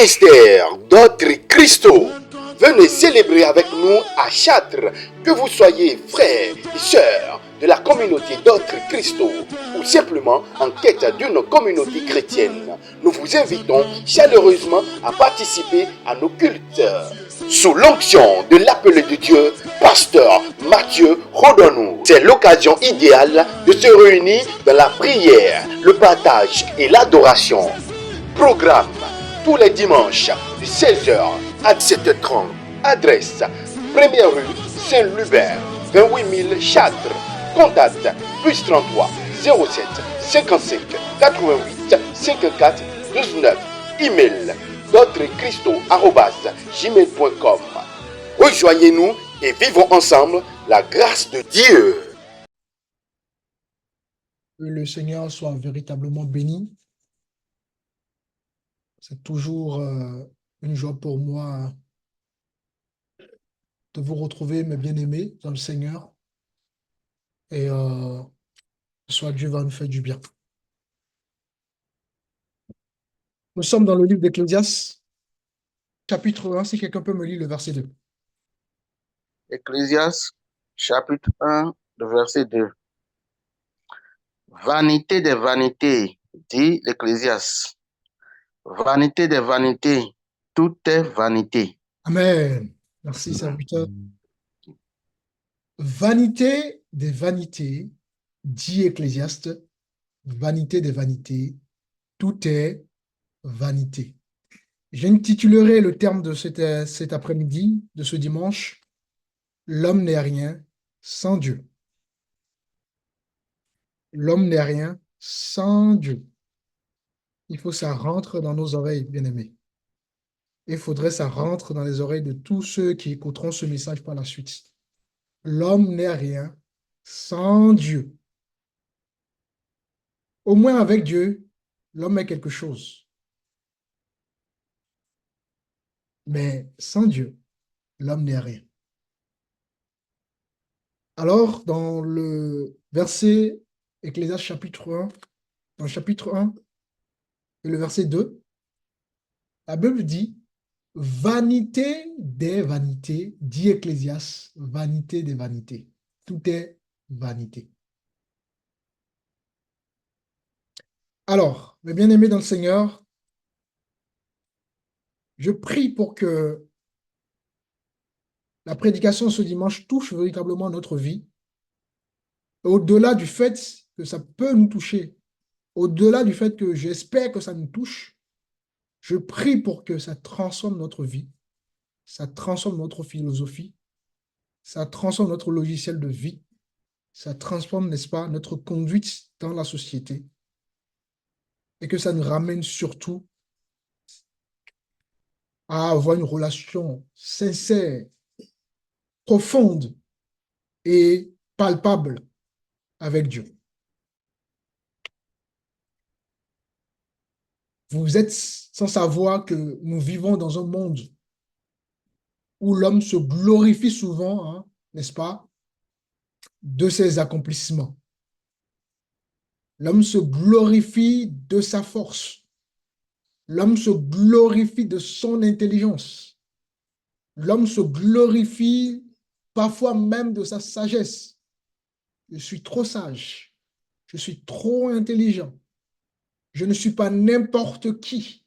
ministère d'autres Christo. Venez célébrer avec nous à Châtres, que vous soyez frères et sœurs de la communauté d'autres Christo ou simplement en quête d'une communauté chrétienne. Nous vous invitons chaleureusement à participer à nos cultes. Sous l'onction de l'appelé de Dieu, pasteur Mathieu Rodonou. C'est l'occasion idéale de se réunir dans la prière, le partage et l'adoration. Programme tous les dimanches de 16h à 17h30. Adresse 1er rue Saint-Lubert, 28 000 Châtres. Contact +33 07 55 88 54 19. Email d'autrescristo@gmail.com. Rejoignez-nous et vivons ensemble la grâce de Dieu. Que le Seigneur soit véritablement béni. C'est toujours une joie pour moi de vous retrouver, mes bien-aimés, dans le Seigneur. Et soit Dieu va nous faire du bien. Nous sommes dans le livre d'Ecclésiaste, chapitre 1, si quelqu'un peut me lire le verset 2. Ecclésiaste, chapitre 1, le verset 2. Vanité des vanités, dit l'Ecclésiaste. Vanité des vanités, tout est vanité. Amen. Merci, serviteur. Vanité des vanités, dit Ecclésiaste. Vanité des vanités, tout est vanité. J'intitulerai le terme de cet après-midi, de ce dimanche, l'homme n'est rien sans Dieu. L'homme n'est rien sans Dieu. Il faut que ça rentre dans nos oreilles, bien-aimés. Il faudrait que ça rentre dans les oreilles de tous ceux qui écouteront ce message par la suite. L'homme n'est rien sans Dieu. Au moins avec Dieu, l'homme est quelque chose. Mais sans Dieu, l'homme n'est rien. Alors, dans le verset Ecclésiaste chapitre 1, dans le chapitre 1 et le verset 2, la Bible dit « Vanité des vanités », dit Ecclésiaste, « vanité des vanités ». Tout est vanité. Alors, mes bien-aimés dans le Seigneur, je prie pour que la prédication ce dimanche touche véritablement notre vie, au-delà du fait que ça peut nous toucher, au-delà du fait que j'espère que ça nous touche, je prie pour que ça transforme notre vie, ça transforme notre philosophie, ça transforme notre logiciel de vie, ça transforme, n'est-ce pas, notre conduite dans la société, et que ça nous ramène surtout à avoir une relation sincère, profonde et palpable avec Dieu. Vous êtes sans savoir que nous vivons dans un monde où l'homme se glorifie souvent, hein, n'est-ce pas, de ses accomplissements. L'homme se glorifie de sa force. L'homme se glorifie de son intelligence. L'homme se glorifie parfois même de sa sagesse. Je suis trop sage. Je suis trop intelligent. Je ne suis pas n'importe qui.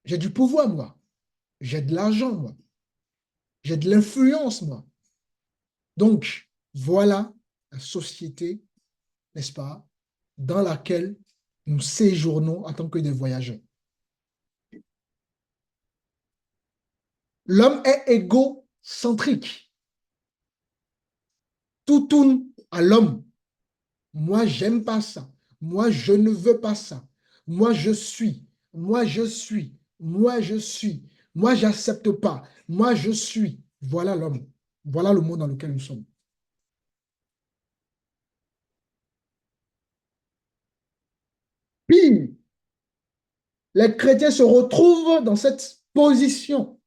J'ai du pouvoir, moi. J'ai de l'argent, moi. J'ai de l'influence, moi. Donc, voilà la société, n'est-ce pas, dans laquelle nous séjournons en tant que des voyageurs. L'homme est égocentrique. Tout tourne à l'homme. Moi, j'aime pas ça. Moi, je ne veux pas ça. Moi, je suis. Moi, je suis. Moi, je suis. Moi, j'accepte pas. Moi, je suis. Voilà l'homme. Voilà le monde dans lequel nous sommes. Pire, les chrétiens se retrouvent dans cette position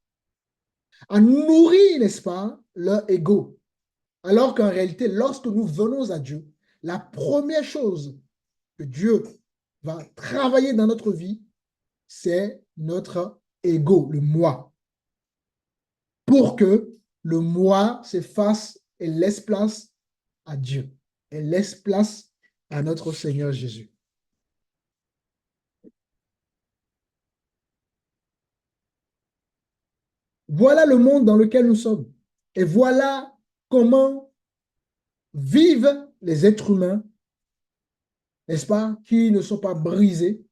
à nourrir, n'est-ce pas, leur ego. Alors qu'en réalité, lorsque nous venons à Dieu, la première chose que Dieu va travailler dans notre vie, c'est notre ego, le moi. Pour que le moi s'efface et laisse place à Dieu et laisse place à notre Seigneur Jésus. Voilà le monde dans lequel nous sommes. Et voilà comment vivent les êtres humains, n'est-ce pas, qui ne sont pas brisés.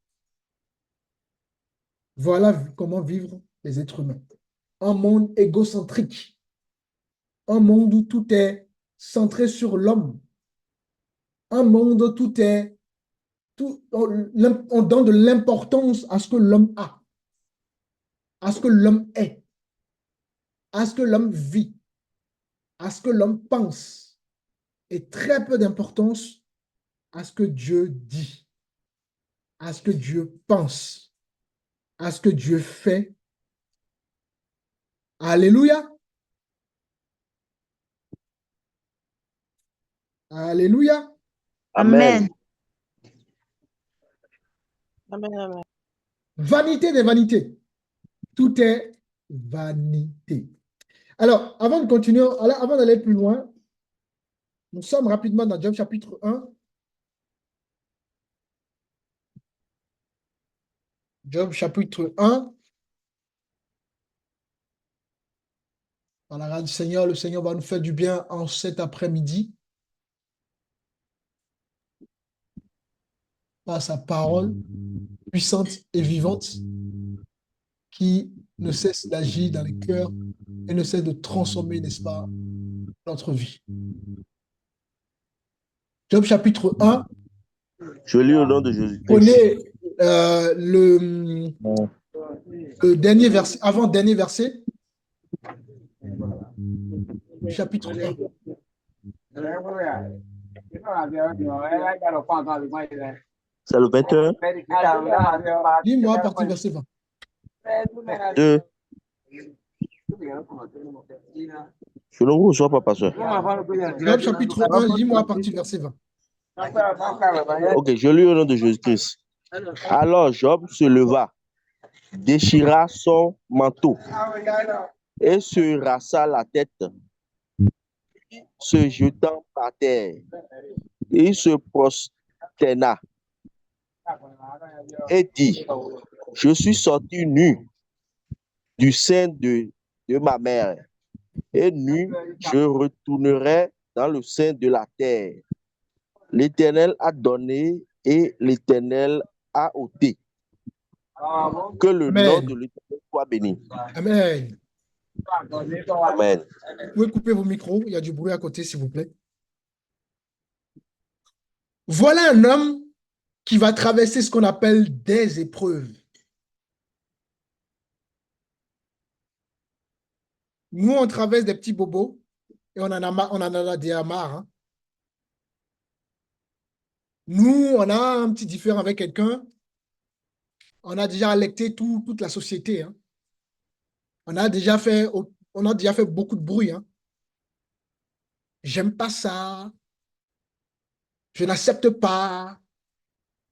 Voilà comment vivent les êtres humains. Un monde égocentrique. Un monde où tout est centré sur l'homme. Un monde où tout est... on donne de l'importance à ce que l'homme a, à ce que l'homme est, à ce que l'homme vit, à ce que l'homme pense, et très peu d'importance à ce que Dieu dit, à ce que Dieu pense, à ce que Dieu fait. Alléluia. Alléluia. Amen. Amen, amen. Vanité des vanités. Tout est vanité. Alors, avant de continuer, avant d'aller plus loin, nous sommes rapidement dans Job chapitre 1. Job chapitre 1. Par la grâce du Seigneur, le Seigneur va nous faire du bien en cet après-midi par sa parole puissante et vivante qui ne cesse d'agir dans les cœurs et ne cesse de transformer, n'est-ce pas, notre vie. Job chapitre 1. Je lis au nom de Jésus-Christ. Prenez le dernier verset, avant-dernier verset, chapitre 1. C'est le 21. Lis-moi à partir du verset 20. 2. Je ne vous reçois pas, pasteur. Job chapitre 1, lis-moi à partir du verset 20. Ok, je lis au nom de Jésus-Christ. Alors Job se leva, déchira son manteau et se rassa la tête, se jetant par terre. Il se prosterna et dit, je suis sorti nu du sein de ma mère, et nu je retournerai dans le sein de la terre. L'Éternel a donné et l'Éternel a ôté. Que le Amen. nom de l'Éternel soit béni. Amen. Amen. Vous pouvez couper vos micros, il y a du bruit à côté, s'il vous plaît. Voilà un homme qui va traverser ce qu'on appelle des épreuves. Nous, on traverse des petits bobos et on en a déjà marre. Hein. Nous, on a un petit différend avec quelqu'un. On a déjà alerté toute la société. Hein. On a déjà fait beaucoup de bruit. Hein. J'aime pas ça. Je n'accepte pas.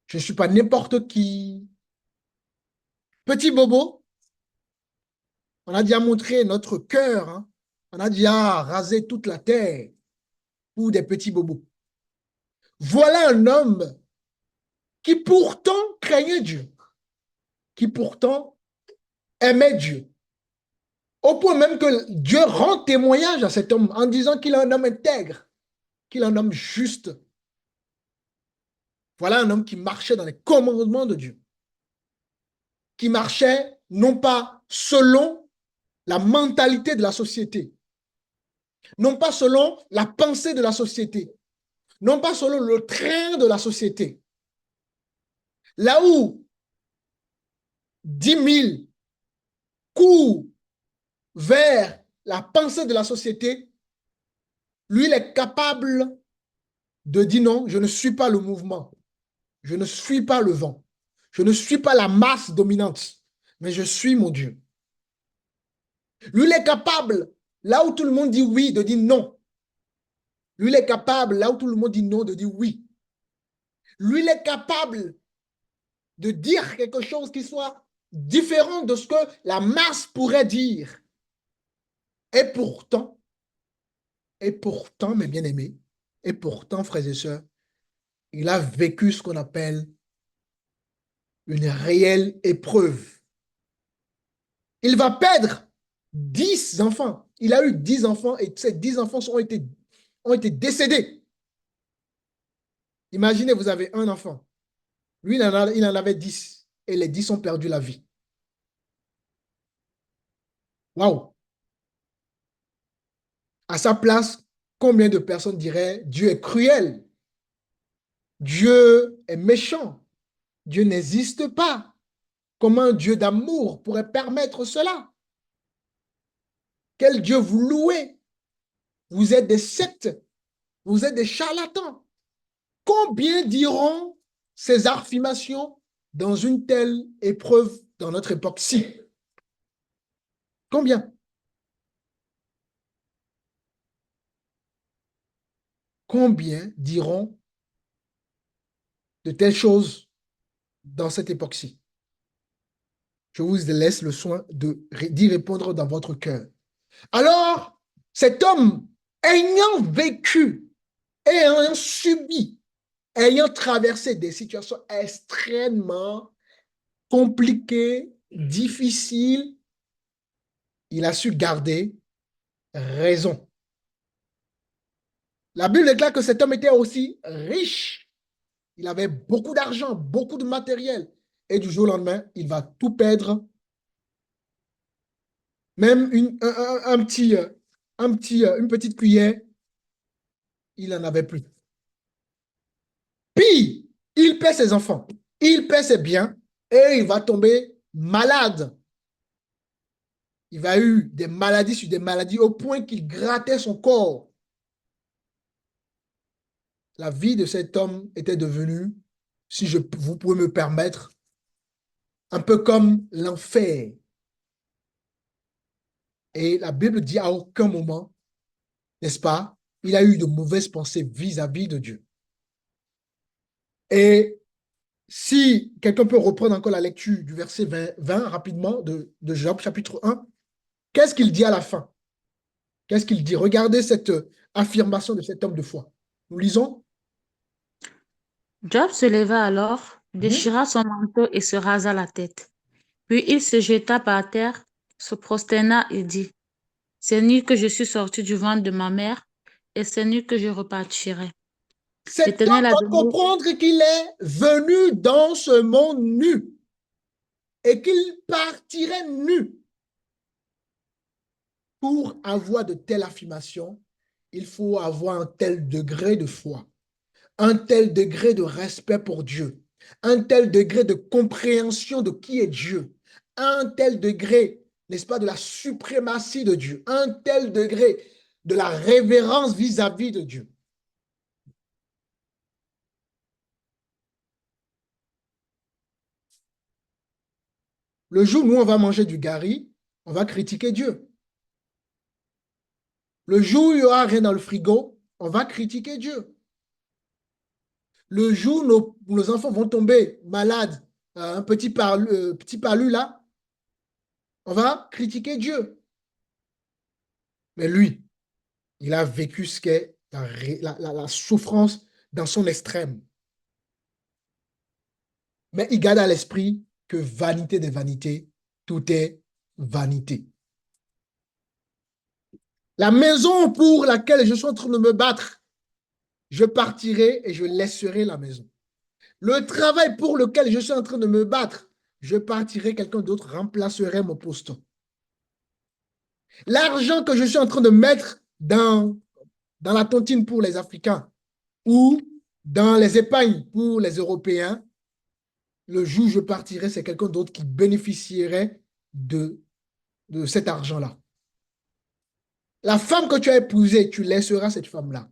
Je ne suis pas n'importe qui. Petit bobo, on a déjà montré notre cœur. Hein. On a déjà rasé toute la terre pour des petits bobos. Voilà un homme qui pourtant craignait Dieu, qui pourtant aimait Dieu. Au point même que Dieu rend témoignage à cet homme en disant qu'il est un homme intègre, qu'il est un homme juste. Voilà un homme qui marchait dans les commandements de Dieu, qui marchait non pas selon la mentalité de la société, non pas selon la pensée de la société, non pas selon le train de la société. Là où 10 000 courent vers la pensée de la société, lui, il est capable de dire non, je ne suis pas le mouvement, je ne suis pas le vent, je ne suis pas la masse dominante, mais je suis mon Dieu. Lui, il est capable, là où tout le monde dit oui, de dire non. Lui, il est capable, là où tout le monde dit non, de dire oui. Lui, il est capable de dire quelque chose qui soit différent de ce que la masse pourrait dire. Et pourtant, mes bien-aimés, et pourtant, frères et sœurs, il a vécu ce qu'on appelle une réelle épreuve. Il va perdre 10 enfants. Il a eu 10 enfants et ces 10 enfants ont été décédés. Imaginez, vous avez un enfant. Lui, il en avait 10 et les 10 ont perdu la vie. Waouh! À sa place, combien de personnes diraient Dieu est cruel, Dieu est méchant, Dieu n'existe pas. Comment un Dieu d'amour pourrait permettre cela? Quel Dieu vous louez? Vous êtes des sectes, vous êtes des charlatans. Combien diront ces affirmations dans une telle épreuve dans notre époque-ci? Combien? Combien diront de telles choses dans cette époque-ci? Je vous laisse le soin d'y répondre dans votre cœur. Alors, cet homme, ayant vécu, ayant subi, ayant traversé des situations extrêmement compliquées, difficiles, il a su garder raison. La Bible déclare que cet homme était aussi riche. Il avait beaucoup d'argent, beaucoup de matériel. Et du jour au lendemain, il va tout perdre. Même une petite cuillère, il n'en avait plus. Puis, il perd ses enfants, il perd ses biens et il va tomber malade. Il va eu des maladies sur des maladies au point qu'il grattait son corps. La vie de cet homme était devenue, si vous pouvez me permettre, un peu comme l'enfer. Et la Bible dit à aucun moment, n'est-ce pas, il a eu de mauvaises pensées vis-à-vis de Dieu. Et si quelqu'un peut reprendre encore la lecture du verset 20 rapidement de Job, chapitre 1, qu'est-ce qu'il dit à la fin? Qu'est-ce qu'il dit? Regardez cette affirmation de cet homme de foi. Nous lisons. Job se leva alors, déchira son manteau et se rasa la tête. Puis il se jeta par terre, se prosterna et dit, c'est nu que je suis sorti du ventre de ma mère, et c'est nu que je repartirai. Cet homme doit comprendre qu'il est venu dans ce monde nu et qu'il partirait nu. Pour avoir de telles affirmations, il faut avoir un tel degré de foi, un tel degré de respect pour Dieu, un tel degré de compréhension de qui est Dieu, un tel degré, n'est-ce pas, de la suprématie de Dieu, un tel degré de la révérence vis-à-vis de Dieu. Le jour où on va manger du gari, on va critiquer Dieu. Le jour où il n'y aura rien dans le frigo, on va critiquer Dieu. Le jour où nos enfants vont tomber malades, un petit palu là, on va critiquer Dieu. Mais lui, il a vécu ce qu'est la souffrance dans son extrême. Mais il garde à l'esprit que vanité des vanités, tout est vanité. La maison pour laquelle je suis en train de me battre, je partirai et je laisserai la maison. Le travail pour lequel je suis en train de me battre, je partirai, quelqu'un d'autre remplacerait mon poste. L'argent que je suis en train de mettre dans la tontine pour les Africains ou dans les épargnes pour les Européens, le jour où je partirai, c'est quelqu'un d'autre qui bénéficierait de cet argent-là. La femme que tu as épousée, tu laisseras cette femme-là.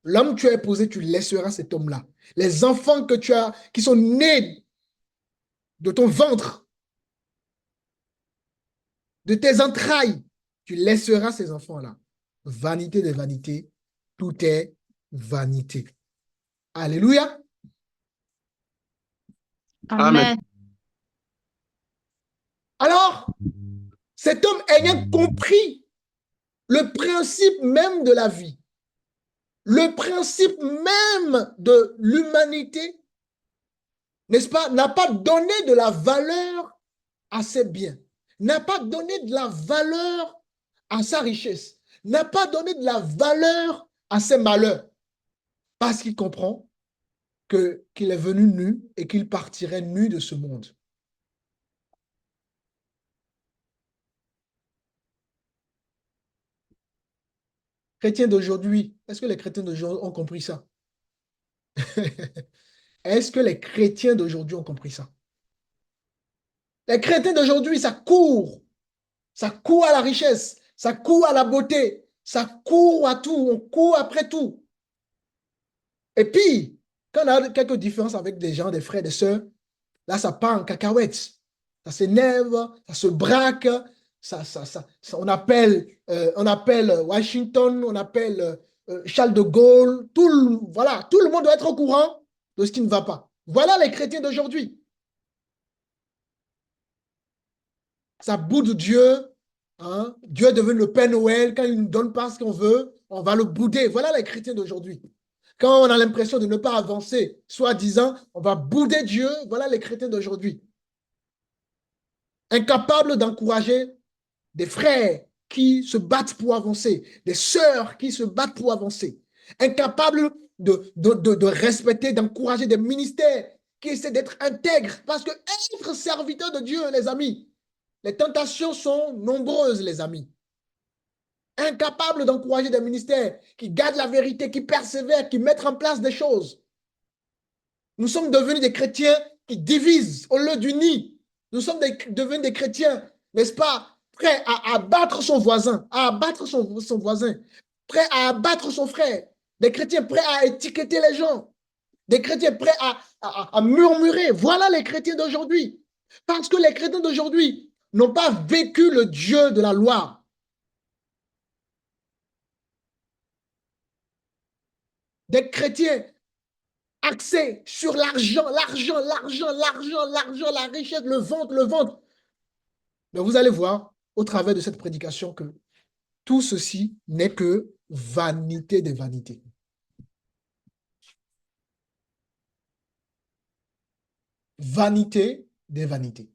L'homme que tu as épousé, tu laisseras cet homme-là. Les enfants que tu as, qui sont nés de ton ventre, de tes entrailles, tu laisseras ces enfants-là. Vanité des vanités, tout est vanité. Alléluia. Amen. Amen. Alors, cet homme ayant compris le principe même de la vie, le principe même de l'humanité, n'est-ce pas, n'a pas donné de la valeur à ses biens, n'a pas donné de la valeur à sa richesse, n'a pas donné de la valeur à ses malheurs, parce qu'il comprend qu'il est venu nu et qu'il partirait nu de ce monde. Chrétiens d'aujourd'hui, est-ce que les chrétiens d'aujourd'hui ont compris ça? Est-ce que les chrétiens d'aujourd'hui ont compris ça? Les chrétiens d'aujourd'hui, ça court à la richesse, ça court à la beauté, ça court à tout, on court après tout. Et puis, quand on a quelques différences avec des gens, des frères, des sœurs, là, ça part en cacahuète. Ça s'énerve, ça se braque, on appelle Washington, on appelle Charles de Gaulle, voilà, tout le monde doit être au courant de ce qui ne va pas. Voilà les chrétiens d'aujourd'hui. Ça boude Dieu, hein? Dieu est devenu le Père Noël, quand il ne nous donne pas ce qu'on veut, on va le bouder. Voilà les chrétiens d'aujourd'hui. Quand on a l'impression de ne pas avancer, soi-disant, on va bouder Dieu. Voilà les chrétiens d'aujourd'hui. Incapables d'encourager des frères qui se battent pour avancer, des sœurs qui se battent pour avancer. Incapables de respecter, d'encourager des ministères qui essaient d'être intègres. Parce que être serviteur de Dieu, les amis, les tentations sont nombreuses, les amis. Incapables d'encourager des ministères qui gardent la vérité, qui persévèrent, qui mettent en place des choses. Nous sommes devenus des chrétiens qui divisent au lieu d'unir. Nous sommes devenus des chrétiens, n'est-ce pas, prêts à abattre son voisin, à abattre son voisin, prêts à abattre son frère. Des chrétiens prêts à étiqueter les gens. Des chrétiens prêts à murmurer. Voilà les chrétiens d'aujourd'hui. Parce que les chrétiens d'aujourd'hui n'ont pas vécu le Dieu de la loi. Des chrétiens axés sur l'argent, l'argent, l'argent, l'argent, l'argent, la richesse, le ventre, le ventre. Mais vous allez voir au travers de cette prédication que tout ceci n'est que vanité des vanités. Vanité des vanités.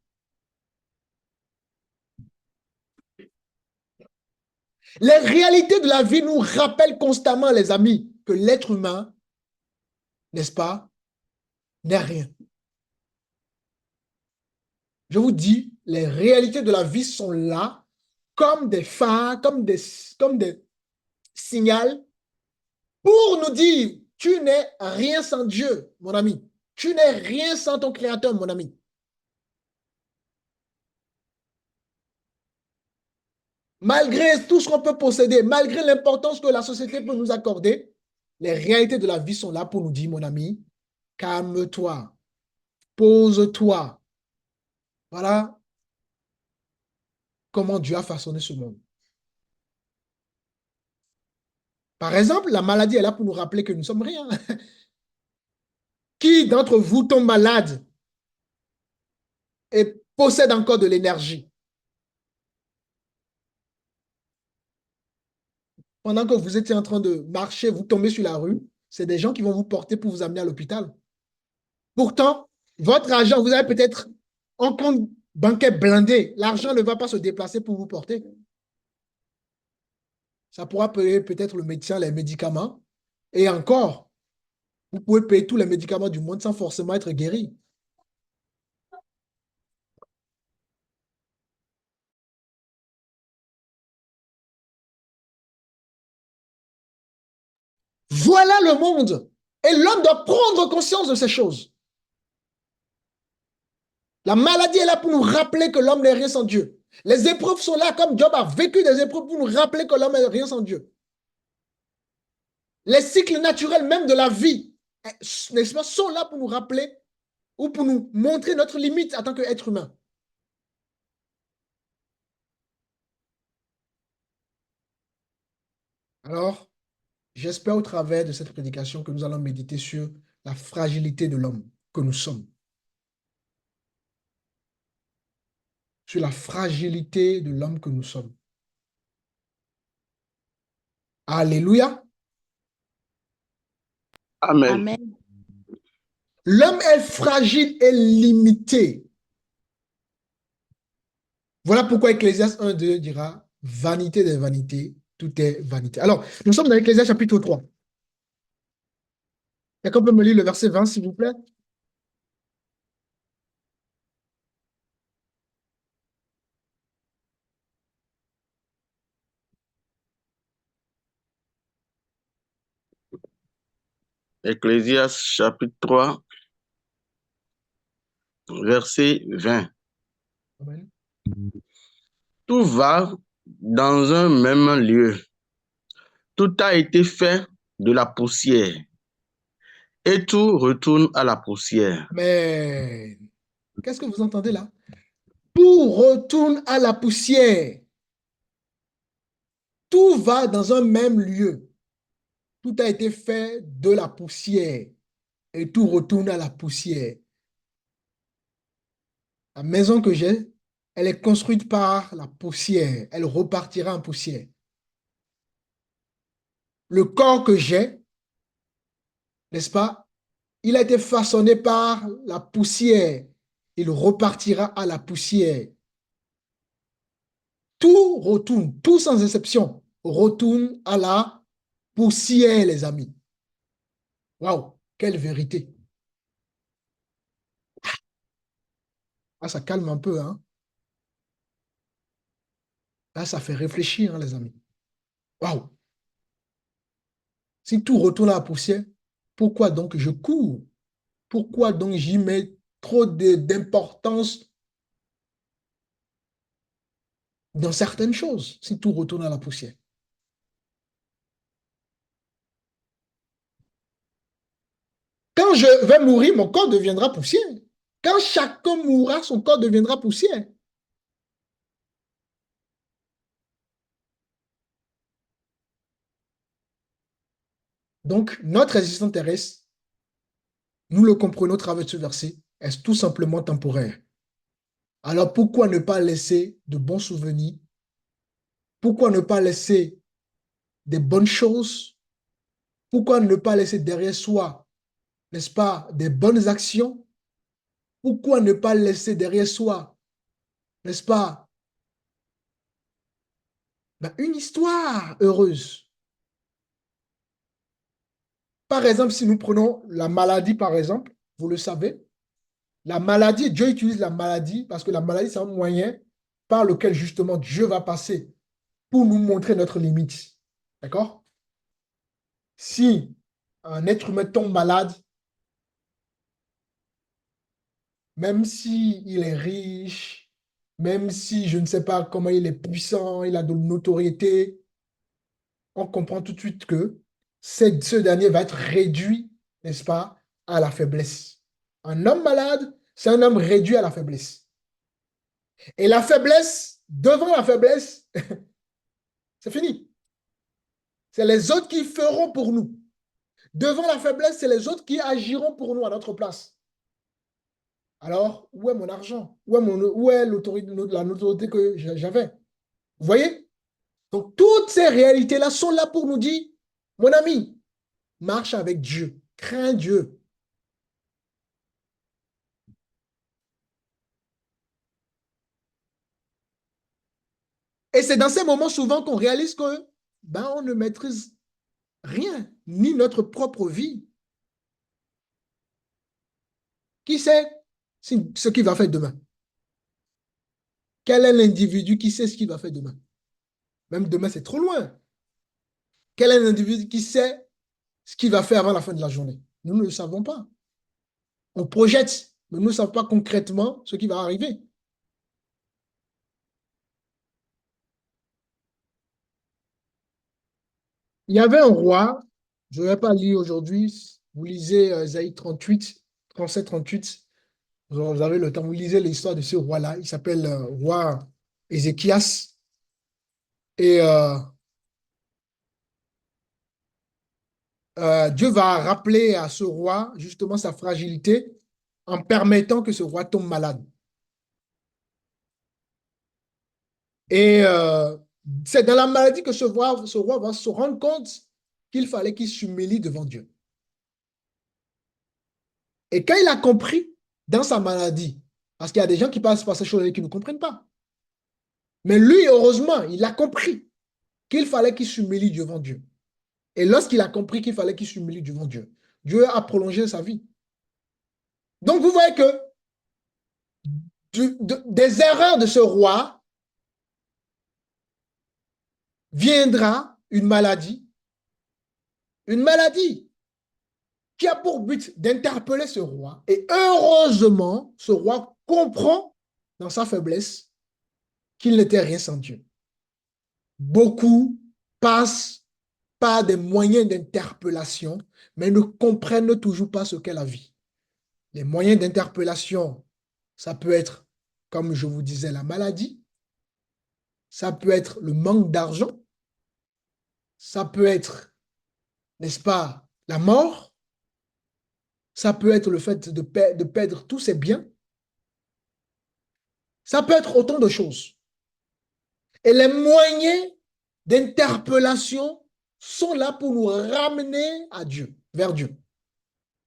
Les réalités de la vie nous rappellent constamment, les amis, que l'être humain, n'est-ce pas, n'est rien. Je vous dis, les réalités de la vie sont là comme des phares, comme des signaux pour nous dire, tu n'es rien sans Dieu, mon ami. Tu n'es rien sans ton Créateur, mon ami. Malgré tout ce qu'on peut posséder, malgré l'importance que la société peut nous accorder, les réalités de la vie sont là pour nous dire, mon ami, calme-toi, pose-toi. Voilà comment Dieu a façonné ce monde. Par exemple, la maladie est là pour nous rappeler que nous ne sommes rien. Qui d'entre vous tombe malade et possède encore de l'énergie? Pendant que vous étiez en train de marcher, vous tombez sur la rue, c'est des gens qui vont vous porter pour vous amener à l'hôpital. Pourtant, votre argent, vous avez peut-être un compte bancaire blindé. L'argent ne va pas se déplacer pour vous porter. Ça pourra payer peut-être le médecin, les médicaments. Et encore, vous pouvez payer tous les médicaments du monde sans forcément être guéri. Voilà le monde. Et l'homme doit prendre conscience de ces choses. La maladie est là pour nous rappeler que l'homme n'est rien sans Dieu. Les épreuves sont là, comme Job a vécu des épreuves pour nous rappeler que l'homme n'est rien sans Dieu. Les cycles naturels même de la vie, n'est-ce pas, sont là pour nous rappeler ou pour nous montrer notre limite en tant qu'être humain. Alors, j'espère au travers de cette prédication que nous allons méditer sur la fragilité de l'homme que nous sommes. sur la fragilité de l'homme que nous sommes. Alléluia. Amen. Amen. L'homme est fragile et limité. Voilà pourquoi Ecclésiaste 1:2 dira vanité des vanités, tout est vanité. Alors, nous sommes dans Ecclésiaste chapitre 3. Est-ce qu'on peut me lire le verset 20, s'il vous plaît? Ecclésiaste chapitre 3, verset 20. Amen. Tout va dans un même lieu. Tout a été fait de la poussière et tout retourne à la poussière. Mais qu'est-ce que vous entendez là? Tout retourne à la poussière. Tout va dans un même lieu. Tout a été fait de la poussière et tout retourne à la poussière. La maison que j'ai, elle est construite par la poussière. Elle repartira en poussière. Le corps que j'ai, n'est-ce pas? Il a été façonné par la poussière. Il repartira à la poussière. Tout retourne, tout sans exception, retourne à la poussière, les amis. Waouh, quelle vérité. Ah, ça calme un peu, hein? Là, ça fait réfléchir, hein, les amis. Waouh. Si tout retourne à la poussière, pourquoi donc je cours? Pourquoi donc j'y mets trop d'importance dans certaines choses, si tout retourne à la poussière? Quand je vais mourir, mon corps deviendra poussière. Quand chacun mourra, son corps deviendra poussière. Donc, notre existence terrestre, nous le comprenons au travers de ce verset, est tout simplement temporaire. Alors, pourquoi ne pas laisser de bons souvenirs? Pourquoi ne pas laisser des bonnes choses? Pourquoi ne pas laisser derrière soi, n'est-ce pas, des bonnes actions? Pourquoi ne pas laisser derrière soi, n'est-ce pas, une histoire heureuse? Par exemple, si nous prenons la maladie, par exemple, vous le savez, la maladie, Dieu utilise la maladie parce que la maladie, c'est un moyen par lequel justement Dieu va passer pour nous montrer notre limite. D'accord? Si un être humain tombe malade, même s'il est riche, même si je ne sais pas comment il est puissant, il a de notoriété, on comprend tout de suite que ce dernier va être réduit, n'est-ce pas, à la faiblesse. Un homme malade, c'est un homme réduit à la faiblesse. Et la faiblesse, devant la faiblesse, c'est fini. C'est les autres qui feront pour nous. Devant la faiblesse, c'est les autres qui agiront pour nous à notre place. Alors, où est mon argent? Où est la notoriété que j'avais? Vous voyez? Donc, toutes ces réalités-là sont là pour nous dire, mon ami, marche avec Dieu, crains Dieu. Et c'est dans ces moments souvent qu'on réalise que on ne maîtrise rien, ni notre propre vie. Qui sait ce qu'il va faire demain? Quel est l'individu qui sait ce qu'il va faire demain? Même demain, c'est trop loin. Quel est l'individu qui sait ce qu'il va faire avant la fin de la journée? Nous ne le savons pas. On projette, mais nous ne savons pas concrètement ce qui va arriver. Il y avait un roi, je ne vais pas lire aujourd'hui, vous lisez Isaïe 38, 37, 38, vous avez le temps, vous lisez l'histoire de ce roi-là, il s'appelle roi Ézéchias, et Dieu va rappeler à ce roi justement sa fragilité en permettant que ce roi tombe malade. Et c'est dans la maladie que ce roi va se rendre compte qu'il fallait qu'il s'humilie devant Dieu. Et quand il a compris dans sa maladie, parce qu'il y a des gens qui passent par ces choses et qui ne comprennent pas. Mais lui, heureusement, il a compris qu'il fallait qu'il s'humilie devant Dieu. Et lorsqu'il a compris qu'il fallait qu'il s'humilie devant Dieu, Dieu a prolongé sa vie. Donc, vous voyez que des erreurs de ce roi viendra une maladie qui a pour but d'interpeller ce roi. Et heureusement, ce roi comprend dans sa faiblesse qu'il n'était rien sans Dieu. Beaucoup passent par des moyens d'interpellation, mais ne comprennent toujours pas ce qu'est la vie. Les moyens d'interpellation, ça peut être, comme je vous disais, la maladie, ça peut être le manque d'argent, ça peut être, n'est-ce pas, la mort, ça peut être le fait de perdre tous ses biens, ça peut être autant de choses. Et les moyens d'interpellation sont là pour nous ramener à Dieu, vers Dieu.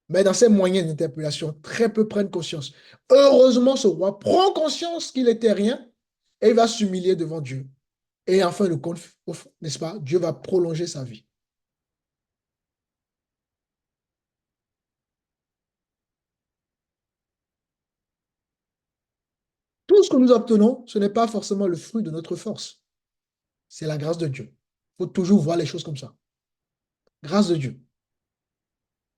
Mais dans ces moyens d'interpellation, très peu prennent conscience. Heureusement, ce roi prend conscience qu'il n'était rien et il va s'humilier devant Dieu. Et en fin de compte, n'est-ce pas, Dieu va prolonger sa vie. Tout ce que nous obtenons, ce n'est pas forcément le fruit de notre force. C'est la grâce de Dieu. Il faut toujours voir les choses comme ça. Grâce de Dieu.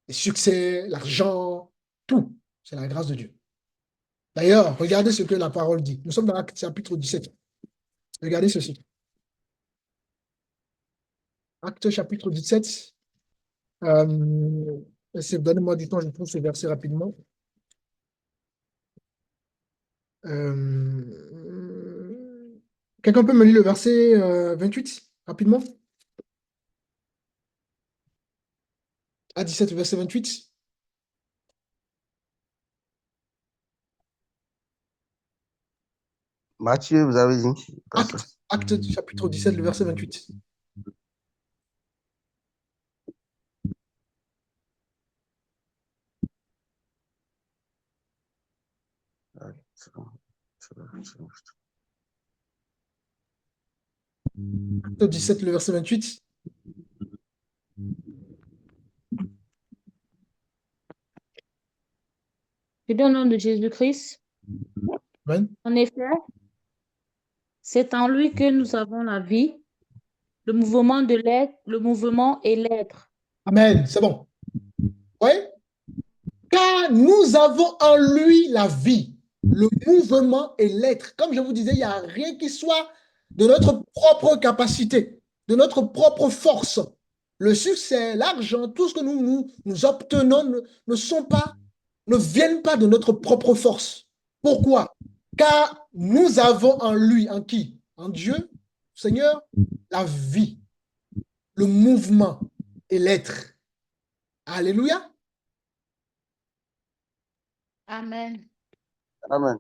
Les succès, l'argent, tout, c'est la grâce de Dieu. D'ailleurs, regardez ce que la parole dit. Nous sommes dans Actes chapitre 17. Regardez ceci. Actes chapitre 17. Donnez-moi du temps, je trouve ce verset rapidement. Quelqu'un peut me lire le verset 28 rapidement? À 17, verset 28. Matthieu, vous avez dit. Acte chapitre 17, le verset 28. Acte 17, le verset 28. Je dis au nom de Jésus-Christ. Amen. En effet, c'est en lui que nous avons la vie, le mouvement de l'être, le mouvement et l'être. Amen, c'est bon. Oui? Car nous avons en lui la vie, le mouvement et l'être. Comme je vous disais, il n'y a rien qui soit de notre propre capacité, de notre propre force. Le succès, l'argent, tout ce que nous obtenons ne viennent pas de notre propre force. Pourquoi? Car nous avons en lui, en qui? En Dieu, Seigneur, la vie, le mouvement et l'être. Alléluia. Amen. Amen.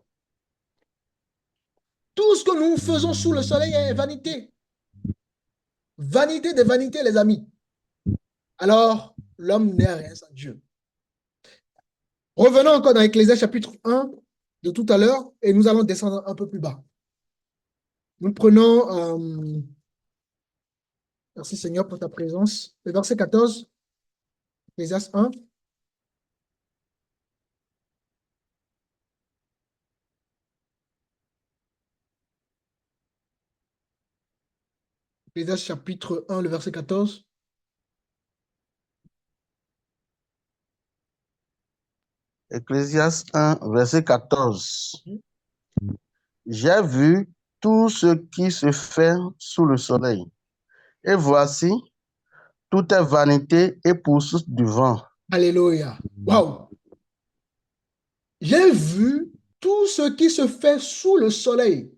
Tout ce que nous faisons sous le soleil est vanité. Vanité des vanités, les amis. Alors, l'homme n'est rien sans Dieu. Revenons encore dans Ecclésiaste chapitre 1 de tout à l'heure et nous allons descendre un peu plus bas. Nous prenons, merci Seigneur pour ta présence, le verset 14, Ecclésiaste 1. Ecclésiaste chapitre 1, le verset 14. Ecclésiaste 1, verset 14. J'ai vu tout ce qui se fait sous le soleil. Et voici, tout est vanité et poursuite du vent. Alléluia. Waouh. J'ai vu tout ce qui se fait sous le soleil.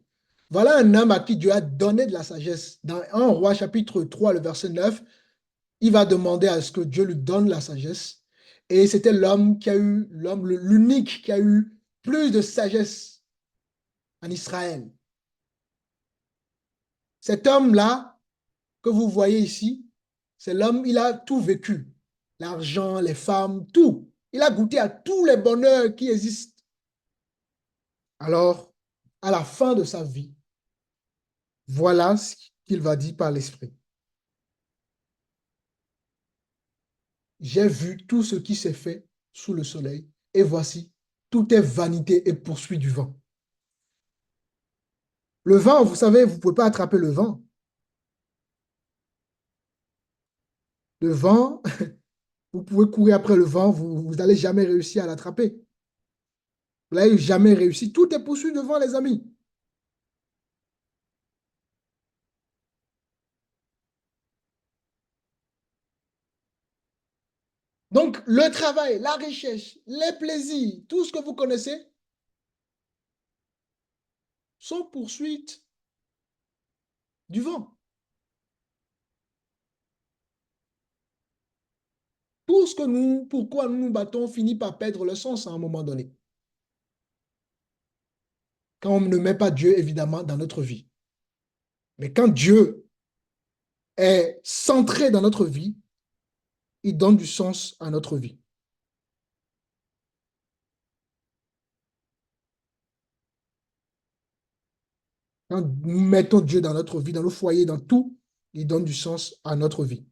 Voilà un homme à qui Dieu a donné de la sagesse. Dans 1 Roi chapitre 3, le verset 9, il va demander à ce que Dieu lui donne la sagesse. Et c'était l'homme l'unique qui a eu plus de sagesse en Israël. Cet homme-là que vous voyez ici, c'est l'homme, il a tout vécu. L'argent, les femmes, tout. Il a goûté à tous les bonheurs qui existent. Alors, à la fin de sa vie, voilà ce qu'il va dire par l'Esprit. J'ai vu tout ce qui s'est fait sous le soleil, et voici, tout est vanité et poursuit du vent. Le vent, vous savez, vous ne pouvez pas attraper le vent. Le vent, vous pouvez courir après le vent, vous n'allez jamais réussir à l'attraper. Vous n'allez jamais réussi. Tout est poursuivi devant, les amis. Donc, le travail, la richesse, les plaisirs, tout ce que vous connaissez sont poursuites du vent. Tout ce que nous, pourquoi nous nous battons, finit par perdre le sens à un moment donné. Quand on ne met pas Dieu, évidemment, dans notre vie. Mais quand Dieu est centré dans notre vie, il donne du sens à notre vie. Quand nous mettons Dieu dans notre vie, dans nos foyers, dans tout, il donne du sens à notre vie.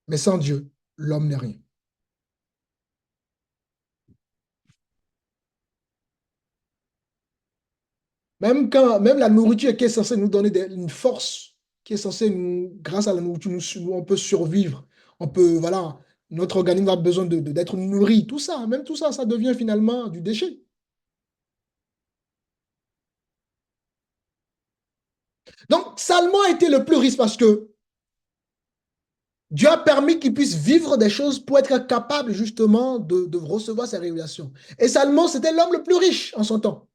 Mais sans Dieu, l'homme n'est rien. Même la nourriture qui est censée nous donner une force, qui est censée nous, grâce à la nourriture, on peut survivre. On peut, voilà, notre organisme a besoin d'être nourri. Tout ça, même tout ça, ça devient finalement du déchet. Donc, Salomon a été le plus riche parce que Dieu a permis qu'il puisse vivre des choses pour être capable justement de recevoir ses révélations. Et Salomon, c'était l'homme le plus riche en son temps.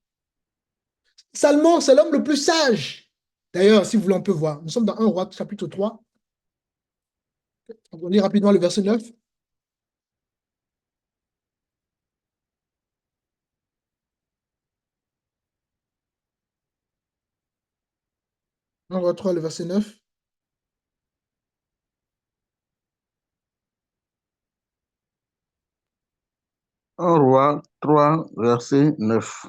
Salomon, c'est l'homme le plus sage. D'ailleurs, si vous voulez, on peut voir. Nous sommes dans 1 Roi, chapitre 3. On lit rapidement le verset 9. 1 Roi 3, le verset 9. Un roi 3, verset 9.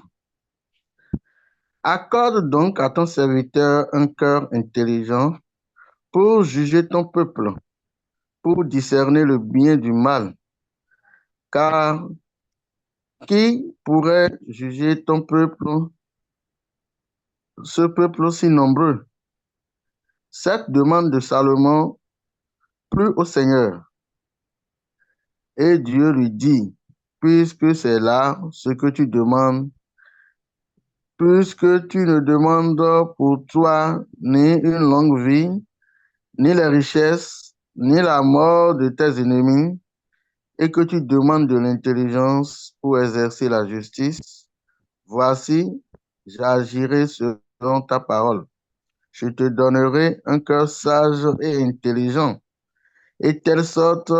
Accorde donc à ton serviteur un cœur intelligent pour juger ton peuple, pour discerner le bien du mal. Car qui pourrait juger ton peuple, ce peuple si nombreux? Cette demande de Salomon plut au Seigneur. Et Dieu lui dit, puisque c'est là ce que tu demandes, puisque tu ne demandes pour toi ni une longue vie, ni les richesses, ni la mort de tes ennemis, et que tu demandes de l'intelligence pour exercer la justice, voici, j'agirai selon ta parole. Je te donnerai un cœur sage et intelligent, et telle sorte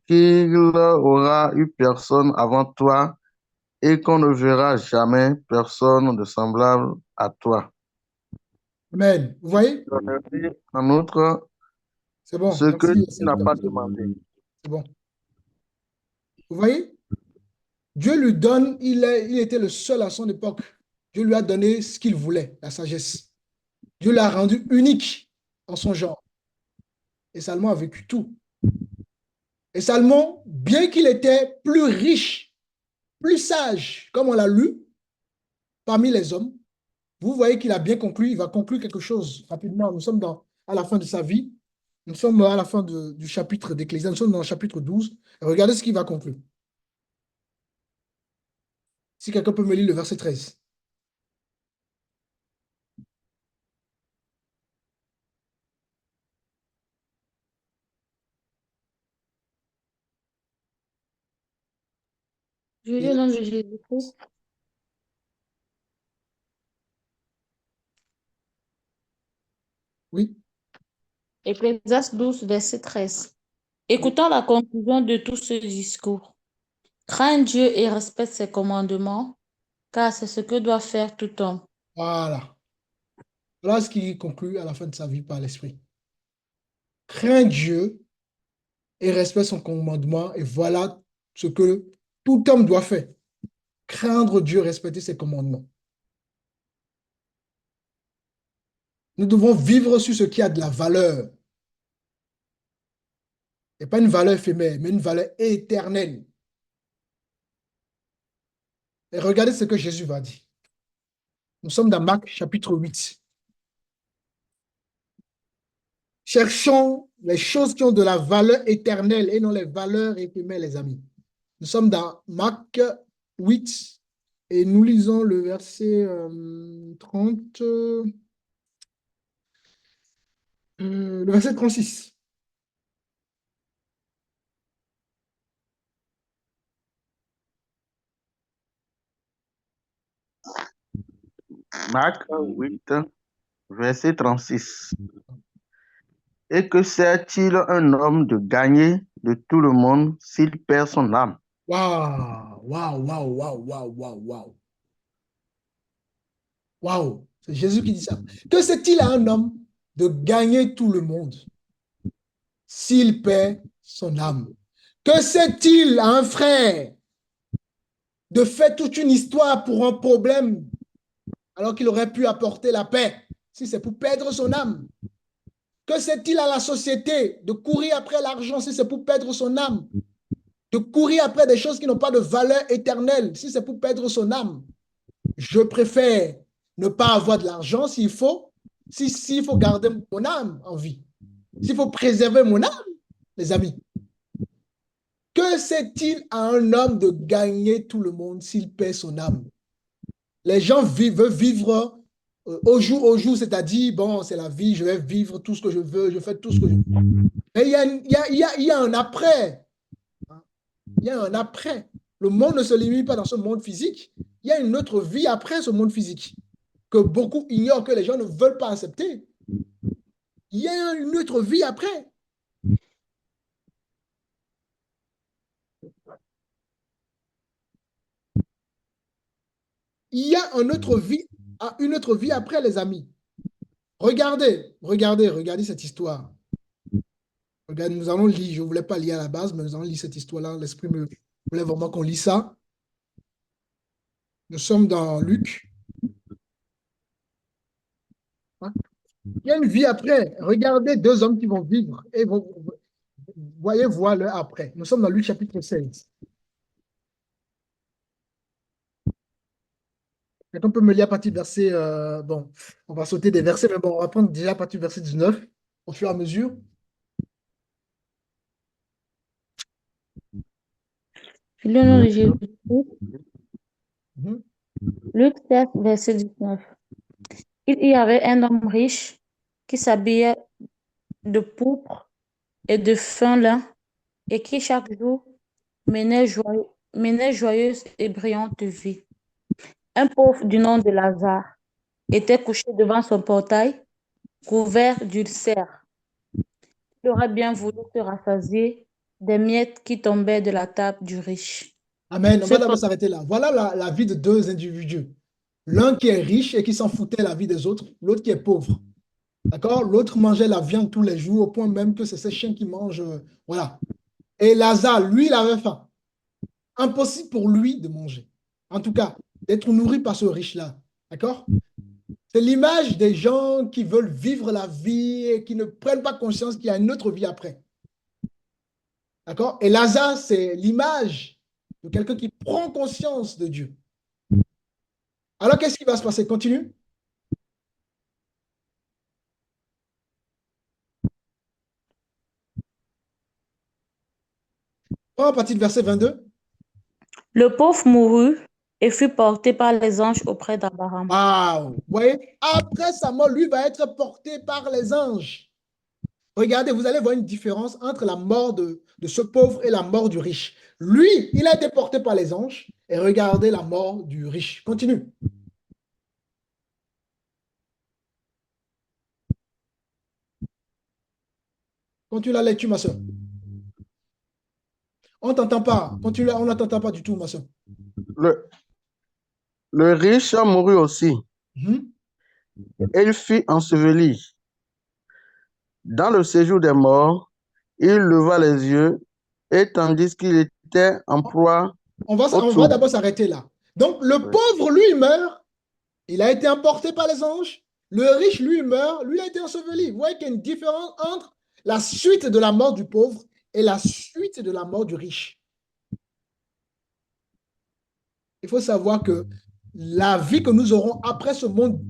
qu'il aura eu personne avant toi, et qu'on ne verra jamais personne de semblable à toi. Amen. Vous voyez? En outre, C'est bon. ce que Merci. tu n'as pas demandé. C'est bon. Vous voyez? Dieu lui donne, il était le seul à son époque. Dieu lui a donné ce qu'il voulait, la sagesse. Dieu l'a rendu unique en son genre. Et Salomon a vécu tout. Et Salomon, bien qu'il était plus riche, plus sage, comme on l'a lu, parmi les hommes, vous voyez qu'il a bien conclu, il va conclure quelque chose rapidement. Nous sommes à la fin de sa vie. Nous sommes à la fin du chapitre d'Ecclésiaste. Nous sommes dans le chapitre 12. Regardez ce qu'il va conclure. Si quelqu'un peut me lire le verset 13. Je lis au nom de Jésus-Christ. Oui. Ecclésiaste 12, verset 13. Écoutons la conclusion de tout ce discours. Crains Dieu et respecte ses commandements. car c'est ce que doit faire tout homme. Voilà. Voilà ce qui conclut à la fin de sa vie par l'Esprit. Crains Dieu et respecte son commandement, et voilà ce que tout homme doit faire. Craindre Dieu, respecter ses commandements. Nous devons vivre sur ce qui a de la valeur. Et pas une valeur éphémère, mais une valeur éternelle. Et regardez ce que Jésus va dire. Nous sommes dans Marc chapitre 8. Cherchons les choses qui ont de la valeur éternelle et non les valeurs éphémères, les amis. Nous sommes dans Marc 8 et nous lisons le verset 30, le verset 36. Marc 8, verset 36. Et que sert-il un homme de gagner de tout le monde s'il perd son âme? Waouh, waouh, waouh, waouh, waouh, waouh, waouh. Waouh, c'est Jésus qui dit ça. Que sert-il à un homme de gagner tout le monde s'il perd son âme? Que sert-il à un frère de faire toute une histoire pour un problème alors qu'il aurait pu apporter la paix si c'est pour perdre son âme? Que sert-il à la société de courir après l'argent si c'est pour perdre son âme? De courir après des choses qui n'ont pas de valeur éternelle si c'est pour perdre son âme? Je préfère ne pas avoir de l'argent s'il faut, s'il faut garder mon âme en vie, s'il faut préserver mon âme, les amis. Que sert-il à un homme de gagner tout le monde s'il perd son âme? Les gens veulent vivre au jour, c'est-à-dire, bon, c'est la vie, je vais vivre tout ce que je veux, je fais tout ce que je veux. Mais il y a un après. Il y a un après. Le monde ne se limite pas dans ce monde physique. Il y a une autre vie après ce monde physique que beaucoup ignorent, que les gens ne veulent pas accepter. Il y a une autre vie après. Il y a une autre vie après, les amis. Regardez cette histoire. Regardez, nous allons lire, je ne voulais pas lire à la base, mais nous allons lire cette histoire-là. L'Esprit me voulait vraiment qu'on lit ça. Nous sommes dans Luc. Hein? Il y a une vie après. Regardez deux hommes qui vont vivre et voyez voir leur après. Nous sommes dans Luc chapitre 16. Est-ce qu'on peut me lire à partir du verset, bon, on va sauter des versets, mais bon, on va prendre déjà à partir du verset 19, au fur et à mesure. Le nom de Jésus. Mhm. Luc 7, verset 19. Il y avait un homme riche qui s'habillait de pourpre et de fin lin et qui chaque jour menait joyeuse et brillante vie. Un pauvre du nom de Lazare était couché devant son portail, couvert d'ulcères. Il aurait bien voulu se rassasier des miettes qui tombaient de la table du riche. Amen. On va d'abord Cependant, s'arrêter là. Voilà la vie de deux individus. L'un qui est riche et qui s'en foutait de la vie des autres, l'autre qui est pauvre. D'accord? L'autre mangeait la viande tous les jours, au point même que c'est ces chiens qui mangent. Voilà. Et Lazare, lui, il avait faim. Impossible pour lui de manger. En tout cas, d'être nourri par ce riche-là. D'accord? C'est l'image des gens qui veulent vivre la vie et qui ne prennent pas conscience qu'il y a une autre vie après. D'accord? Et Lazare, c'est l'image de quelqu'un qui prend conscience de Dieu. Alors, qu'est-ce qui va se passer? Continue. Prends à partir du verset 22. le pauvre mourut et fut porté par les anges auprès d'Abraham. Waouh! Vous voyez? Après sa mort, lui va être porté par les anges. Regardez, vous allez voir une différence entre la mort de ce pauvre et la mort du riche. Lui, il a été porté par les anges et regardez la mort du riche. Continue. Continue la lecture, ma soeur. On ne t'entend pas. Continue, on ne t'entend pas du tout, ma soeur. Le, Le riche mourut aussi, Mhm. et il fut enseveli. Dans le séjour des morts, il leva les yeux, et tandis qu'il était en proie au On va trouble. d'abord s'arrêter là. Donc, le pauvre, lui, il meurt. Il a été emporté par les anges. Le riche, lui, il meurt. Lui, il a été enseveli. Vous voyez qu'il y a une différence entre la suite de la mort du pauvre et la suite de la mort du riche. Il faut savoir que la vie que nous aurons après ce monde,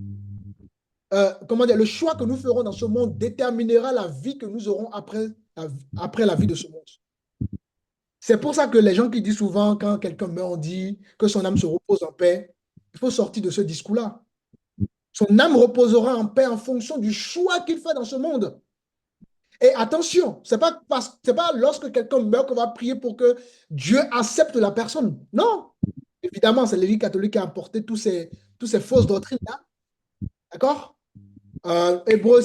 comment dire, le choix que nous ferons dans ce monde déterminera la vie que nous aurons après la vie de ce monde. C'est pour ça que les gens qui disent souvent, quand quelqu'un meurt, on dit que son âme se repose en paix. Il faut sortir de ce discours-là. Son âme reposera en paix en fonction du choix qu'il fait dans ce monde. Et attention, c'est pas lorsque quelqu'un meurt qu'on va prier pour que Dieu accepte la personne. Non. Évidemment, c'est l'Église catholique qui a apporté tous ces fausses doctrines-là. D'accord? Hébreu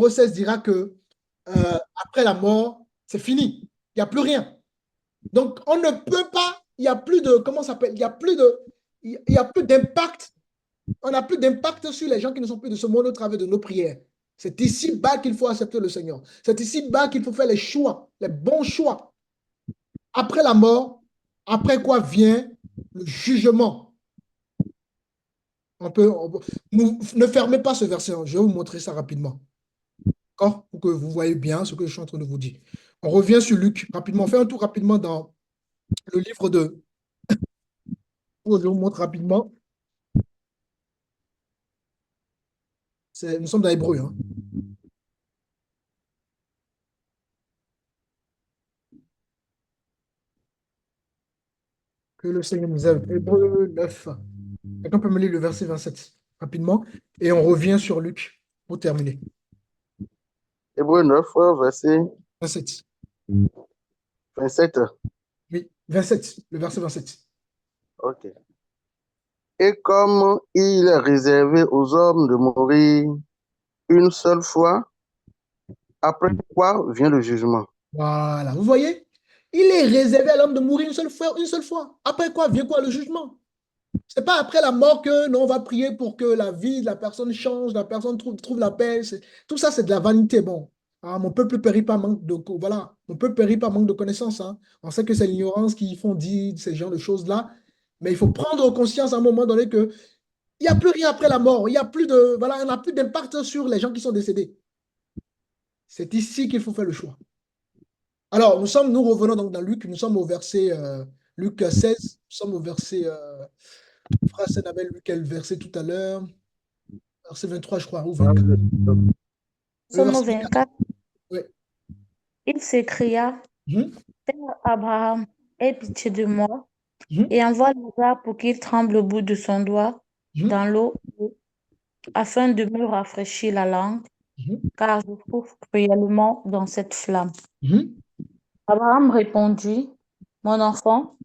16 dira que après la mort, c'est fini. Il n'y a plus rien. Donc, on ne peut pas, il n'y a plus de, comment ça s'appelle? Il y a plus d'impact. On n'a plus d'impact sur les gens qui ne sont plus de ce monde au travers de nos prières. C'est ici-bas qu'il faut accepter le Seigneur. C'est ici-bas qu'il faut faire les choix, les bons choix. Après la mort, après quoi vient le jugement. Ne fermez pas ce verset. Je vais vous montrer ça rapidement. D'accord? Pour que vous voyez bien ce que je suis en train de vous dire. On revient sur Luc rapidement. On fait un tour rapidement dans le livre de... Je vous montre rapidement. Nous sommes dans Hébreu. Hein. Que le Seigneur nous aide. Hébreu 9. Quelqu'un peut me lire le verset 27 rapidement. Et on revient sur Luc pour terminer. Hébreu 9, verset 27. 27. Oui, 27. Le verset 27. Ok. Et comme il est réservé aux hommes de mourir une seule fois, après quoi vient le jugement. Voilà. Vous voyez? Il est réservé à l'homme de mourir une seule fois, une seule fois. Après quoi vient quoi le jugement? C'est pas après la mort que non, on va prier pour que la vie de la personne change, la personne trouve la paix. Tout ça, c'est de la vanité. Bon, ah, mon peuple périt pas manque de voilà, mon peuple périt pas manque de connaissances. Hein. On sait que c'est l'ignorance qui font dire ces genres de choses-là, mais il faut prendre conscience à un moment donné que il n'y a plus rien après la mort. Il y a plus de voilà, on n'a plus d'impact sur les gens qui sont décédés. C'est ici qu'il faut faire le choix. Alors, nous revenons donc dans Luc, nous sommes au verset Luc 16, nous sommes au verset Frère Sen avait lu quel verset tout à l'heure? Verset 23, je crois, ou 24. Le Somme verset 24. 24, Oui. il s'écria, Mhm, Père Abraham, aie pitié de moi mhm, et envoie Lazare pour qu'il tremble au bout de son doigt mhm, dans l'eau afin de me rafraîchir la langue, mhm, car je souffre cruellement dans cette flamme. mhm. Abraham répondit, Mon enfant,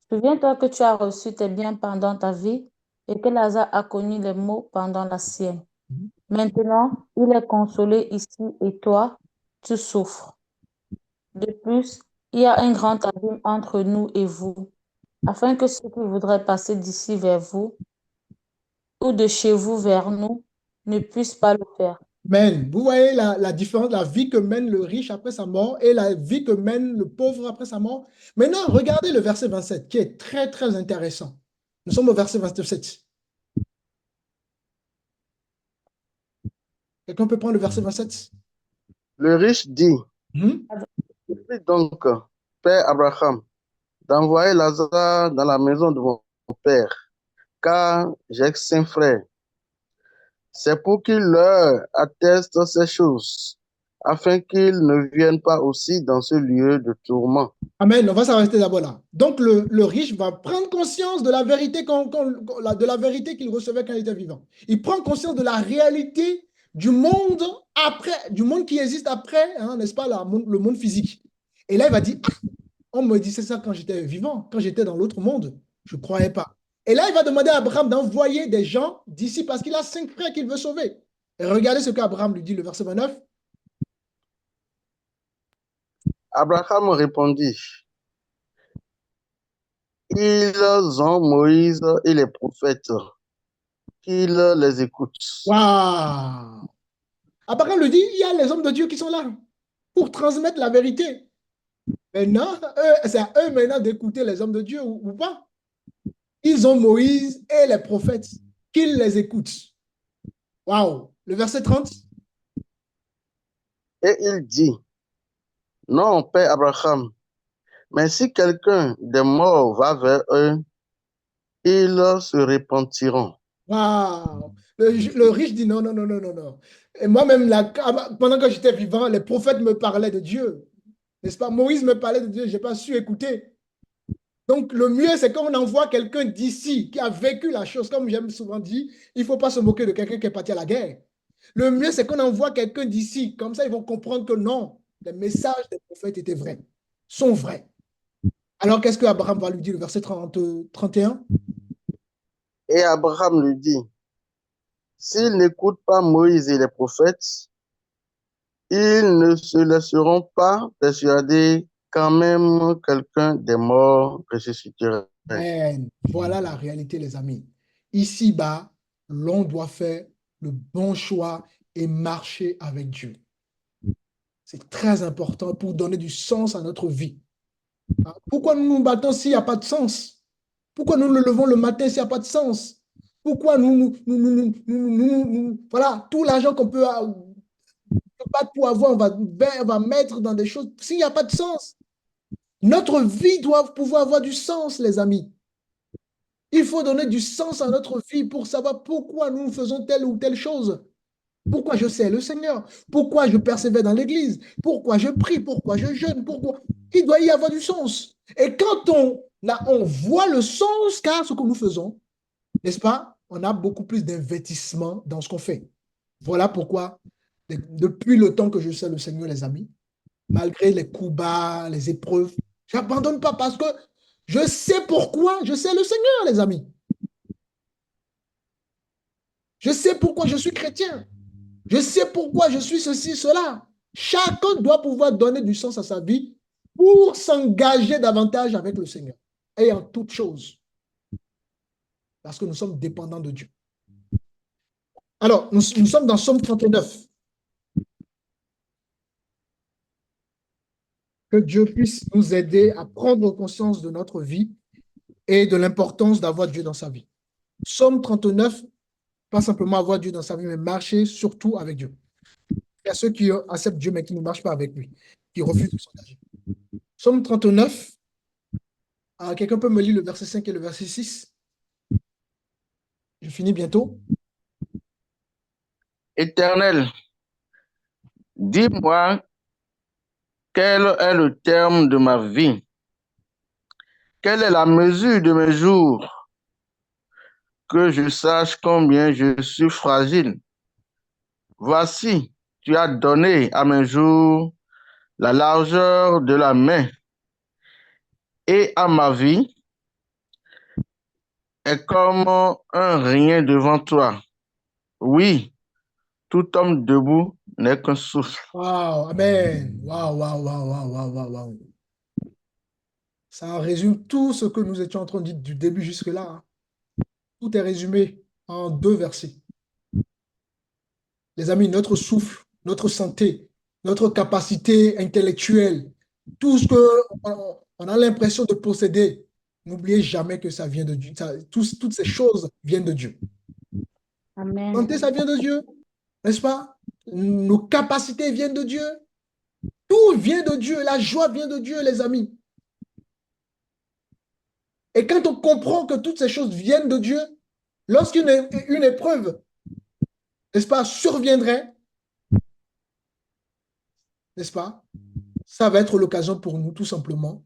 souviens-toi que tu as reçu tes biens pendant ta vie et que Lazare a connu les maux pendant la sienne. Maintenant, il est consolé ici et toi, tu souffres. De plus, il y a un grand abîme entre nous et vous, afin que ceux qui voudraient passer d'ici vers vous ou de chez vous vers nous ne puissent pas le faire. Amen. Vous voyez la différence, la vie que mène le riche après sa mort et la vie que mène le pauvre après sa mort. Maintenant, regardez le verset 27 qui est très, très intéressant. Nous sommes au verset 27. Quelqu'un peut prendre le verset 27? Le riche dit, Mhm, prie donc, Père Abraham, d'envoyer Lazare dans la maison de mon père, car j'ai 5 frères. C'est pour qu'il leur atteste ces choses, afin qu'ils ne viennent pas aussi dans ce lieu de tourment. Amen. On va s'arrêter d'abord là. Donc, le riche va prendre conscience de la vérité, de la vérité qu'il recevait quand il était vivant. Il prend conscience de la réalité du monde après, du monde qui existe après, hein, n'est-ce pas, le monde physique. Et là, il va dire, ah, on me disait ça quand j'étais vivant, quand j'étais dans l'autre monde. Je ne croyais pas. Et là, il va demander à Abraham d'envoyer des gens d'ici parce qu'il a 5 frères qu'il veut sauver. Et regardez ce qu'Abraham lui dit, le verset 29. Abraham répondit, ils ont Moïse et les prophètes. qu'il les écoute. Waouh! Abraham le dit, il y a les hommes de Dieu qui sont là pour transmettre la vérité. Maintenant, c'est à eux maintenant d'écouter les hommes de Dieu ou pas. Ils ont Moïse et les prophètes qu'ils les écoutent. Waouh! Le verset 30. Et il dit, non, Père Abraham, mais si quelqu'un des morts va vers eux, ils se repentiront. Waouh! Le riche dit non, non, non, non, non, non. Et moi-même, pendant que j'étais vivant, les prophètes me parlaient de Dieu. N'est-ce pas? Moïse me parlait de Dieu, je n'ai pas su écouter. Donc, le mieux, c'est qu'on envoie quelqu'un d'ici qui a vécu la chose. Comme j'aime souvent dire, il ne faut pas se moquer de quelqu'un qui est parti à la guerre. Le mieux, c'est qu'on envoie quelqu'un d'ici. Comme ça, ils vont comprendre que non, les messages des prophètes étaient vrais, sont vrais. Alors, qu'est-ce que Abraham va lui dire, le verset 31? Et Abraham lui dit, s'ils n'écoutent pas Moïse et les prophètes, ils ne se laisseront pas persuader quand même quelqu'un des morts ressusciterait. Amen. Voilà la réalité, les amis. Ici-bas, l'on doit faire le bon choix et marcher avec Dieu. C'est très important pour donner du sens à notre vie. Pourquoi nous nous battons s'il n'y a pas de sens? Pourquoi nous nous levons le matin s'il n'y a pas de sens? Pourquoi voilà, tout l'argent qu'on peut battre pour avoir, on va mettre dans des choses s'il n'y a pas de sens? Notre vie doit pouvoir avoir du sens, les amis. Il faut donner du sens à notre vie pour savoir pourquoi nous faisons telle ou telle chose. Pourquoi je sers le Seigneur? Pourquoi je persévère dans l'Église? Pourquoi je prie? Pourquoi je jeûne? Pourquoi? Il doit y avoir du sens. Et quand on voit le sens qu'a ce que nous faisons, n'est-ce pas? On a beaucoup plus d'investissement dans ce qu'on fait. Voilà pourquoi, depuis le temps que je sers le Seigneur, les amis, malgré les coups bas, les épreuves, je n'abandonne pas parce que je sais pourquoi je sers le Seigneur, les amis. Je sais pourquoi je suis chrétien. Je sais pourquoi je suis ceci, cela. Chacun doit pouvoir donner du sens à sa vie pour s'engager davantage avec le Seigneur et en toutes choses. Parce que nous sommes dépendants de Dieu. Alors, nous sommes dans Somme 39. Que Dieu puisse nous aider à prendre conscience de notre vie et de l'importance d'avoir Dieu dans sa vie. Somme 39, pas simplement avoir Dieu dans sa vie, mais marcher surtout avec Dieu. Il y a ceux qui acceptent Dieu, mais qui ne marchent pas avec lui, qui refusent de s'engager. Somme 39, quelqu'un peut me lire le verset 5 et le verset 6? Je finis bientôt. Éternel, dis-moi quel est le terme de ma vie? Quelle est la mesure de mes jours? Que je sache combien je suis fragile. Voici, tu as donné à mes jours la largeur de la main et à ma vie est comme un rien devant toi. Oui, tout homme debout n'est qu'un souffle. Wow, amen. Wow, wow, wow, wow, wow, wow, wow. Ça résume tout ce que nous étions en train de dire du début jusque-là. Hein. Tout est résumé en 2 versets. Les amis, notre souffle, notre santé, notre capacité intellectuelle, tout ce qu'on a l'impression de posséder, n'oubliez jamais que ça vient de Dieu. Toutes ces choses viennent de Dieu. Amen. Santé, ça vient de Dieu, n'est-ce pas? Nos capacités viennent de Dieu. Tout vient de Dieu. La joie vient de Dieu, les amis. Et quand on comprend que toutes ces choses viennent de Dieu, lorsqu'une épreuve, n'est-ce pas, surviendrait, n'est-ce pas, ça va être l'occasion pour nous, tout simplement,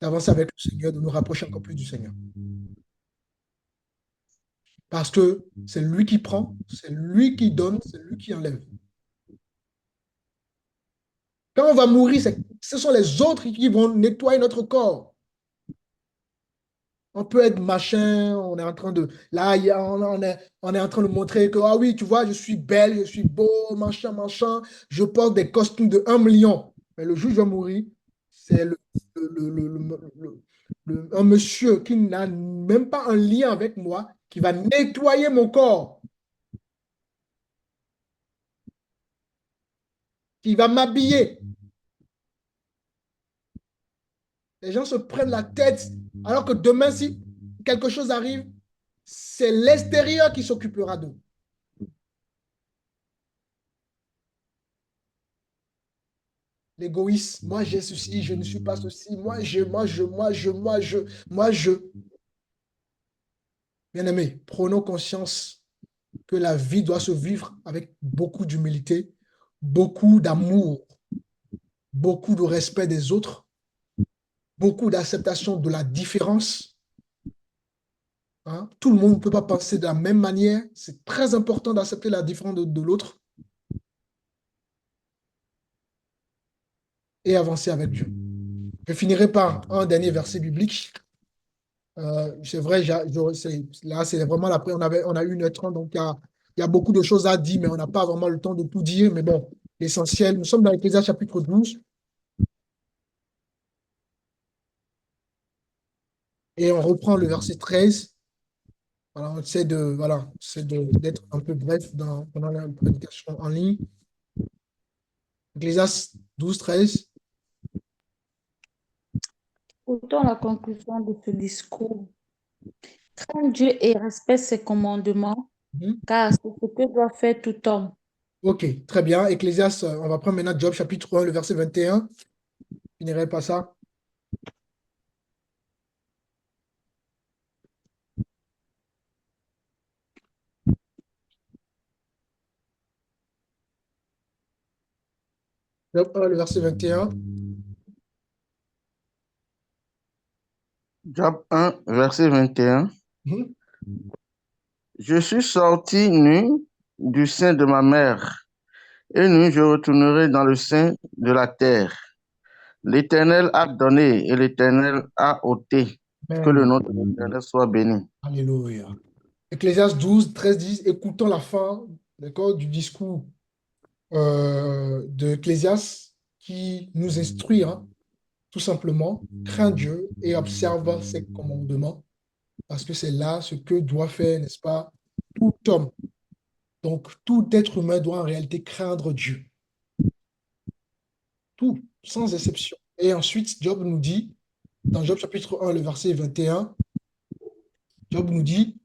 d'avancer avec le Seigneur, de nous rapprocher encore plus du Seigneur. Parce que c'est lui qui prend, c'est lui qui donne, c'est lui qui enlève. Quand on va mourir, ce sont les autres qui vont nettoyer notre corps. On peut être machin, on est en train de... Là, on est en train de montrer que, ah oui, tu vois, je suis belle, je suis beau, machin, machin. Je porte des costumes de 1 million. Mais le jour où je vais mourir, c'est un monsieur qui n'a même pas un lien avec moi, qui va nettoyer mon corps, qui va m'habiller. Les gens se prennent la tête, alors que demain, si quelque chose arrive, c'est l'extérieur qui s'occupera d'eux. L'égoïsme, moi j'ai ceci, je ne suis pas ceci, moi je. Bien-aimés, prenons conscience que la vie doit se vivre avec beaucoup d'humilité, beaucoup d'amour, beaucoup de respect des autres, beaucoup d'acceptation de la différence. Hein? Tout le monde ne peut pas penser de la même manière. C'est très important d'accepter la différence de l'autre et avancer avec Dieu. Je finirai par un dernier verset biblique. C'est vrai, là, c'est vraiment l'après. On a 1h30, donc il y a beaucoup de choses à dire, mais on n'a pas vraiment le temps de tout dire. Mais bon, l'essentiel, nous sommes dans l'Ecclésiaste chapitre 12. Et on reprend le verset 13. Voilà, on essaie d'être un peu bref pendant la prédication en ligne. Ecclésiaste 12, 13. Écoutons la conclusion de ce discours. Crains Dieu et respecte ses commandements, Mhm. car c'est ce que doit faire tout homme. Ok, très bien. Ecclésiaste, on va prendre maintenant Job chapitre 1, le verset 21. Je finirai pas ça. Job 1, le verset 21. Job 1, verset 21. Mhm. Je suis sorti nu du sein de ma mère, et nu je retournerai dans le sein de la terre. L'Éternel a donné et l'Éternel a ôté. Que le Amen. nom de l'Éternel soit béni. Alléluia. Ecclésiaste 12, 13 dit, écoutons la fin, d'accord, du discours de Ecclésiaste qui nous instruit, hein, tout simplement, crains Dieu et observe ses commandements, parce que c'est là ce que doit faire, n'est-ce pas, tout homme. Donc, tout être humain doit en réalité craindre Dieu. Tout, sans exception. Et ensuite, Job nous dit, dans Job chapitre 1, le verset 21, Job nous dit,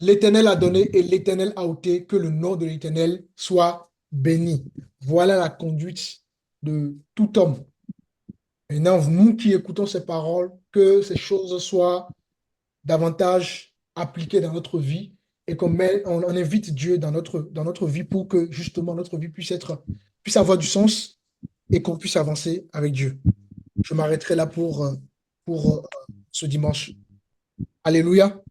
l'Éternel a donné et l'Éternel a ôté, que le nom de l'Éternel soit béni. Voilà la conduite de tout homme. Maintenant, nous qui écoutons ces paroles, que ces choses soient davantage appliquées dans notre vie et on invite Dieu dans notre vie pour que justement notre vie puisse avoir du sens et qu'on puisse avancer avec Dieu. Je m'arrêterai là pour ce dimanche. Alléluia.